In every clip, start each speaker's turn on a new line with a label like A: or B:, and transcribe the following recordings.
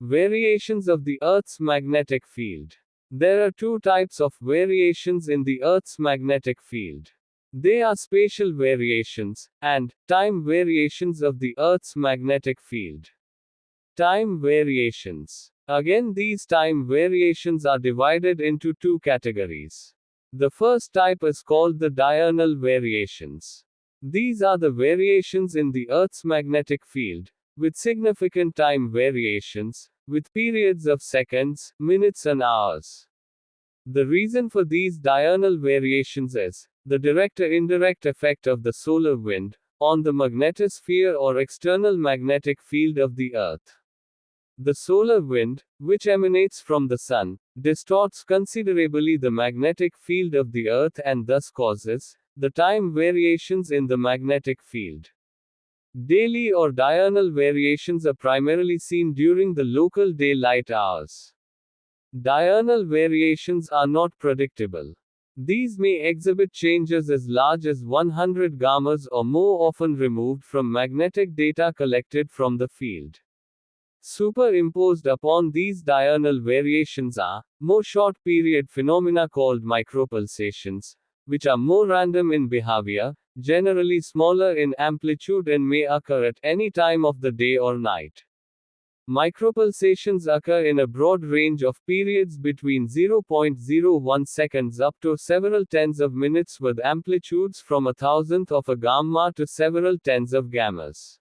A: Variations of the Earth's magnetic field. There are two types of variations in the Earth's magnetic field. They are spatial variations and time variations of the Earth's magnetic field. Time variations. Again, these time variations are divided into two categories. The first type is called the diurnal variations. These are the variations in the Earth's magnetic field, with significant time variations, with periods of seconds, minutes, and hours. The reason for these diurnal variations is the direct or indirect effect of the solar wind on the magnetosphere or external magnetic field of the Earth. The solar wind, which emanates from the Sun, distorts considerably the magnetic field of the Earth and thus causes the time variations in the magnetic field. Daily or diurnal variations are primarily seen during the local daylight hours. Diurnal variations are not predictable. These may exhibit changes as large as 100 gammas or more, often removed from magnetic data collected from the field. Superimposed upon these diurnal variations are more short-period phenomena called micropulsations, which are more random in behavior, generally smaller in amplitude, and may occur at any time of the day or night. Micropulsations occur in a broad range of periods between 0.01 seconds up to several tens of minutes, with amplitudes from a thousandth of a gamma to several tens of gammas.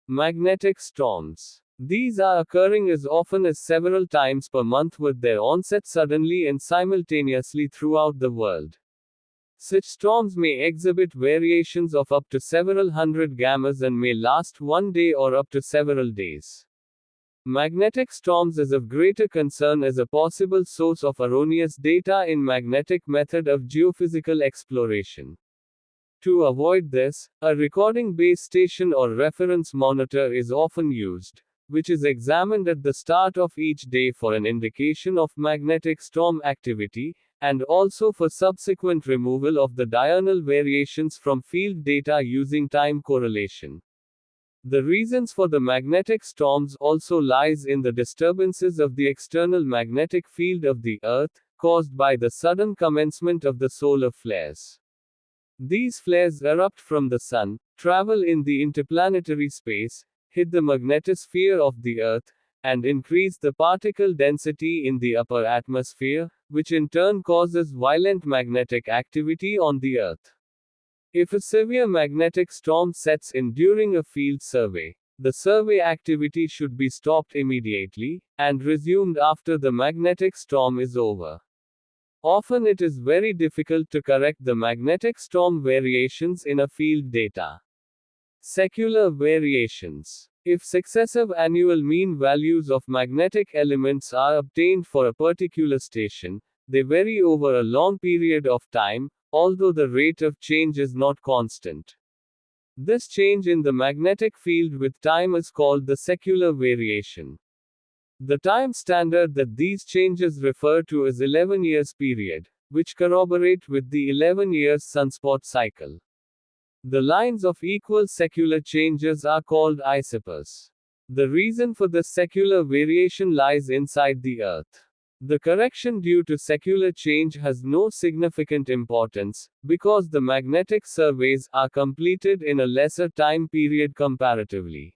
A: Magnetic storms. These are occurring as often as several times per month, with their onset suddenly and simultaneously throughout the world. Such storms may exhibit variations of up to several hundred gammas and may last one day or up to several days. Magnetic storms is of greater concern as a possible source of erroneous data in magnetic method of geophysical exploration. To avoid this, a recording base station or reference monitor is often used, which is examined at the start of each day for an indication of magnetic storm activity, and also for subsequent removal of the diurnal variations from field data using time correlation. The reasons for the magnetic storms also lies in the disturbances of the external magnetic field of the Earth, caused by the sudden commencement of the solar flares. These flares erupt from the Sun, travel in the interplanetary space, hit the magnetosphere of the Earth, and increase the particle density in the upper atmosphere, which in turn causes violent magnetic activity on the Earth. If a severe magnetic storm sets in during a field survey, the survey activity should be stopped immediately, and resumed after the magnetic storm is over. Often it is very difficult to correct the magnetic storm variations in a field data. Secular variations. If successive annual mean values of magnetic elements are obtained for a particular station, they vary over a long period of time, although the rate of change is not constant. This change in the magnetic field with time is called the secular variation. The time standard that these changes refer to is 11 years period, which corroborate with the 11 years sunspot cycle. The lines of equal secular changes are called isopers. The reason for this secular variation lies inside the Earth. The correction due to secular change has no significant importance, because the magnetic surveys are completed in a lesser time period comparatively.